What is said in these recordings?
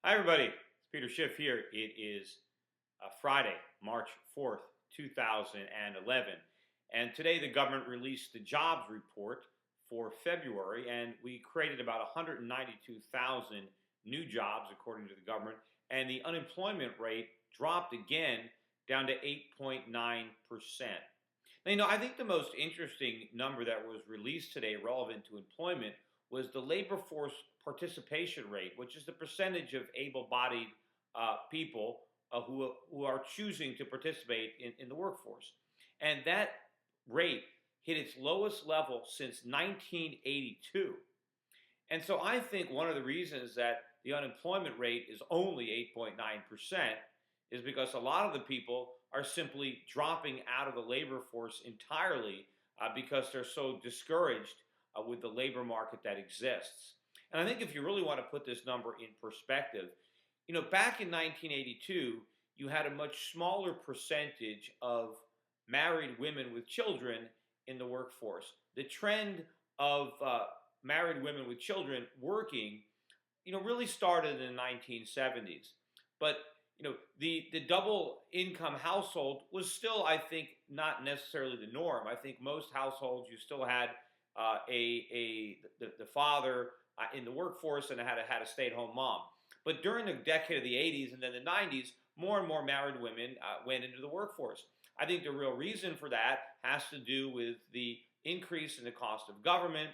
Hi, everybody. It's Peter Schiff here. It is Friday, March 4th, 2011. And today the government released the jobs report for February, and we created about 192,000 new jobs, according to the government. And the unemployment rate dropped again down to 8.9%. Now, I think the most interesting number that was released today relevant to employment was the labor force participation rate, which is the percentage of able-bodied people who are choosing to participate in the workforce. And that rate hit its lowest level since 1982. And so I think one of the reasons that the unemployment rate is only 8.9% is because a lot of the people are simply dropping out of the labor force entirely because they're so discouraged with the labor market that exists. And I think if you really want to put this number in perspective, back in 1982, you had a much smaller percentage of married women with children in the workforce. The trend of married women with children working, really started in the 1970s. But the double income household was still, I think, not necessarily the norm. I think most households, you still had the father in the workforce and had a stay-at-home mom. But during the decade of the 80s and then the 90s, more and more married women went into the workforce. I think the real reason for that has to do with the increase in the cost of government,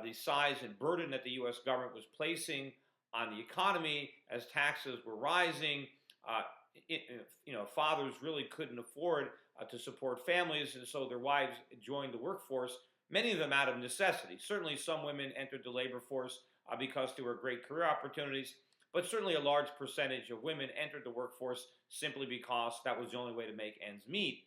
the size and burden that the U.S. government was placing on the economy as taxes were rising. Fathers really couldn't afford to support families, and so their wives joined the workforce, many of them out of necessity. Certainly some women entered the labor force because there were great career opportunities, but certainly a large percentage of women entered the workforce simply because that was the only way to make ends meet.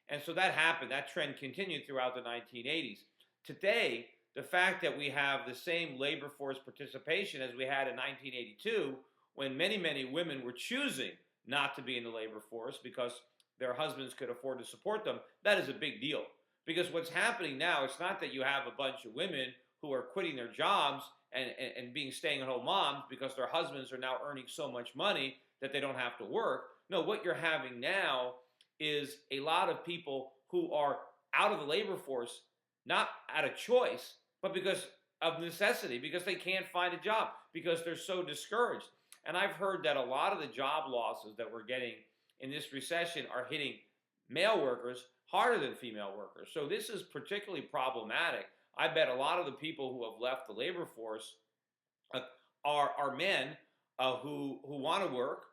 And so that happened. That trend continued throughout the 1980s. Today, the fact that we have the same labor force participation as we had in 1982, when many, many women were choosing not to be in the labor force because their husbands could afford to support them, that is a big deal. Because what's happening now, it's not that you have a bunch of women who are quitting their jobs and being staying-at-home moms because their husbands are now earning so much money that they don't have to work. No, what you're having now is a lot of people who are out of the labor force, not out of choice, but because of necessity, because they can't find a job, because they're so discouraged. And I've heard that a lot of the job losses that we're getting in this recession are hitting male workers harder than female workers. So this is particularly problematic. I bet a lot of the people who have left the labor force are men who want to work,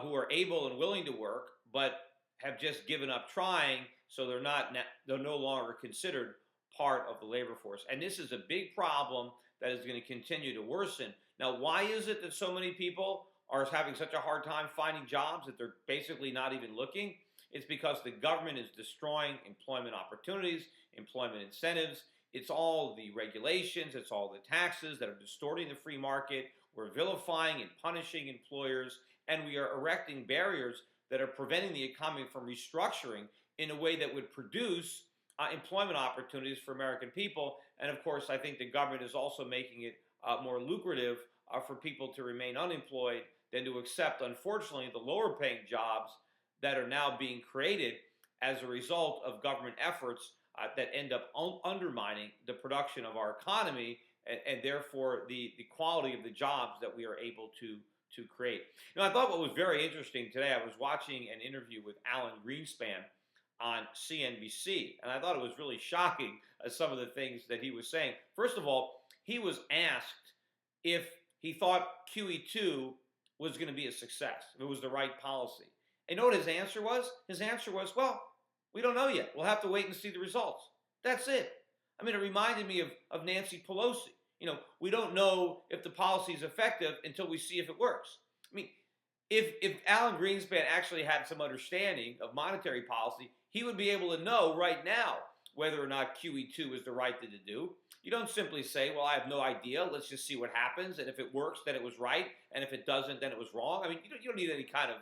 who are able and willing to work, but have just given up trying, so they're no longer considered part of the labor force. And this is a big problem that is going to continue to worsen. Now, why is it that so many people are having such a hard time finding jobs that they're basically not even looking? It's because the government is destroying employment opportunities, employment incentives. It's all the regulations, it's all the taxes that are distorting the free market. We're vilifying and punishing employers, and we are erecting barriers that are preventing the economy from restructuring in a way that would produce employment opportunities for American people. And of course, I think the government is also making it more lucrative for people to remain unemployed than to accept, unfortunately, the lower paying jobs that are now being created as a result of government efforts that end up undermining the production of our economy and therefore the quality of the jobs that we are able to create. I thought what was very interesting today, I was watching an interview with Alan Greenspan on CNBC, and I thought it was really shocking some of the things that he was saying. First of all, he was asked if he thought QE2 was going to be a success, if it was the right policy. And you know what his answer was? His answer was, well, we don't know yet. We'll have to wait and see the results. That's it. I mean, it reminded me of Nancy Pelosi. We don't know if the policy is effective until we see if it works. I mean, if Alan Greenspan actually had some understanding of monetary policy, he would be able to know right now whether or not QE2 is the right thing to do. You don't simply say, well, I have no idea. Let's just see what happens. And if it works, then it was right. And if it doesn't, then it was wrong. I mean, you don't need any kind of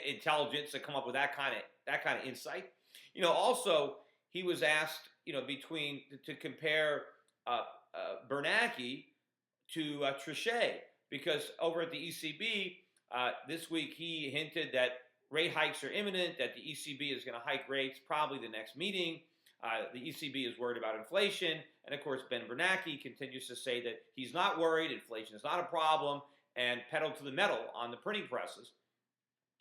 intelligence to come up with that kind of insight. Also, he was asked, to compare Bernanke to Trichet. because over at the ECB this week he hinted that rate hikes are imminent, that the ECB is going to hike rates probably the next meeting. The ECB is worried about inflation, and of course Ben Bernanke continues to say that he's not worried, inflation is not a problem, and pedal to the metal on the printing presses.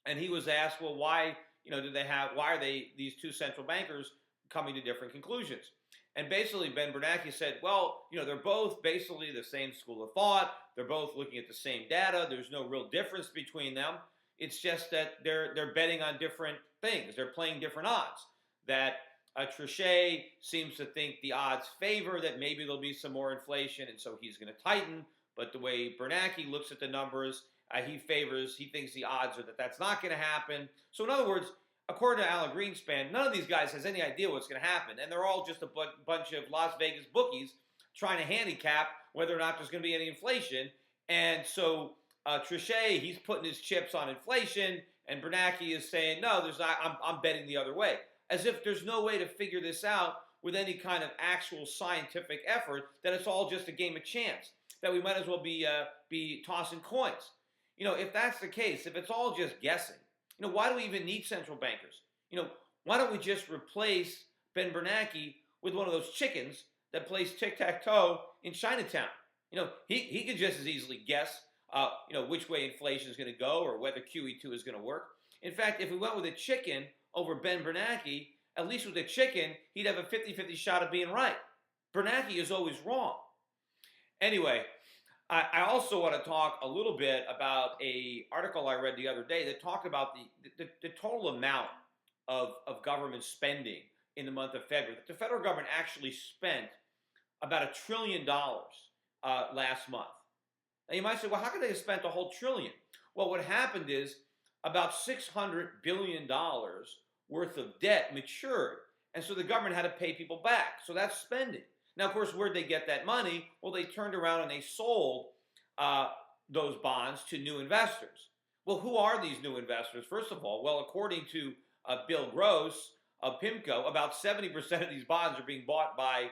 And he was asked, well, why why are these two central bankers coming to different conclusions? And basically Ben Bernanke said, well, they're both basically the same school of thought. They're both looking at the same data. There's no real difference between them. It's just that they're betting on different things. They're playing different odds. That Trichet seems to think the odds favor that maybe there'll be some more inflation, and so he's going to tighten. But the way Bernanke looks at the numbers, he thinks the odds are that that's not going to happen. So in other words, according to Alan Greenspan, none of these guys has any idea what's going to happen. And they're all just a bunch of Las Vegas bookies trying to handicap whether or not there's going to be any inflation. And so Trichet, he's putting his chips on inflation, and Bernanke is saying, no, there's not. I'm betting the other way. As if there's no way to figure this out with any kind of actual scientific effort, that it's all just a game of chance, that we might as well be tossing coins. If that's the case, if it's all just guessing, why do we even need central bankers? Why don't we just replace Ben Bernanke with one of those chickens that plays tic-tac-toe in Chinatown? He could just as easily guess, which way inflation is going to go or whether QE2 is going to work. In fact, if we went with a chicken over Ben Bernanke, at least with the chicken, he'd have a 50-50 shot of being right. Bernanke is always wrong. Anyway, I also want to talk a little bit about an article I read the other day that talked about the total amount of government spending in the month of February. The federal government actually spent about $1 trillion last month. Now you might say, well, how could they have spent a whole trillion? Well, what happened is about $600 billion worth of debt matured, and so the government had to pay people back. So that's spending. Now, of course, where'd they get that money? Well, they turned around and they sold those bonds to new investors. Well, who are these new investors? First of all, well, according to Bill Gross of PIMCO, about 70% of these bonds are being bought by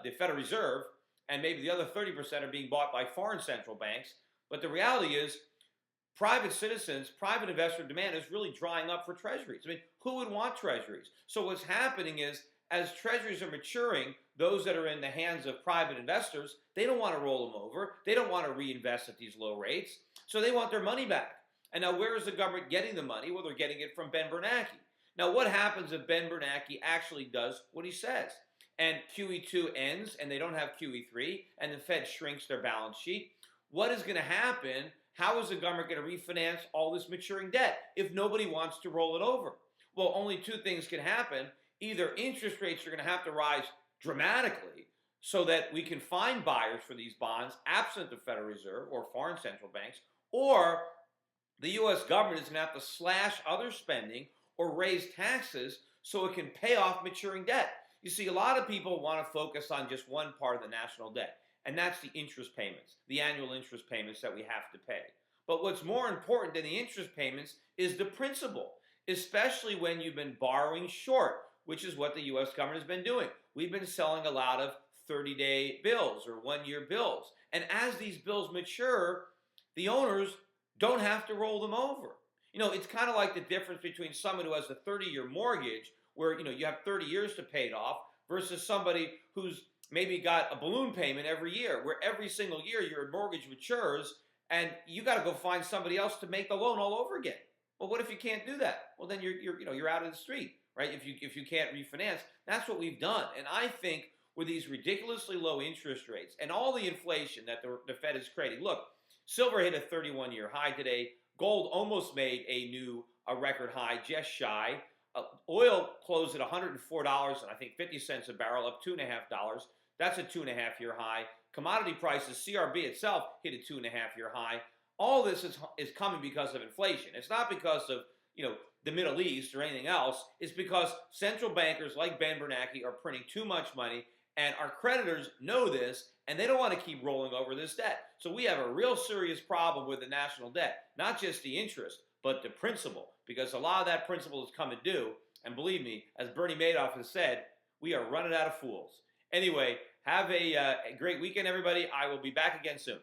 the Federal Reserve, and maybe the other 30% are being bought by foreign central banks. But the reality is, private citizens, private investor demand is really drying up for treasuries. I mean, who would want treasuries? So what's happening is, as treasuries are maturing, those that are in the hands of private investors, they don't want to roll them over. They don't want to reinvest at these low rates. So they want their money back. And now where is the government getting the money? Well, they're getting it from Ben Bernanke. Now what happens if Ben Bernanke actually does what he says? And QE2 ends and they don't have QE3 and the Fed shrinks their balance sheet? What is going to happen? How is the government going to refinance all this maturing debt if nobody wants to roll it over? Well, only two things can happen. Either interest rates are going to have to rise dramatically so that we can find buyers for these bonds absent the Federal Reserve or foreign central banks, or the U.S. government is going to have to slash other spending or raise taxes so it can pay off maturing debt. You see, a lot of people want to focus on just one part of the national debt, and that's the interest payments, the annual interest payments that we have to pay. But what's more important than the interest payments is the principal, especially when you've been borrowing short, which is what the U.S. government has been doing. We've been selling a lot of 30-day bills or one-year bills. And as these bills mature, the owners don't have to roll them over. It's kind of like the difference between someone who has a 30-year mortgage where, you have 30 years to pay it off versus somebody who's maybe got a balloon payment every year, where every single year your mortgage matures and you got to go find somebody else to make the loan all over again. Well, what if you can't do that? Well, then you're out of the street. Right? If you can't refinance, that's what we've done. And I think with these ridiculously low interest rates and all the inflation that the Fed is creating, look, silver hit a 31-year high today. Gold almost made a record high, just shy. Oil closed at $104 and I think 50 cents a barrel, up $2.5. That's a 2.5-year high. Commodity prices, CRB itself hit a 2.5-year high. All this is coming because of inflation. It's not because of the Middle East or anything else. Is because central bankers like Ben Bernanke are printing too much money, and our creditors know this, and they don't want to keep rolling over this debt. So we have a real serious problem with the national debt, not just the interest, but the principal, because a lot of that principal is coming due, and believe me, as Bernie Madoff has said, we are running out of fools. Anyway, have a great weekend, everybody. I will be back again soon.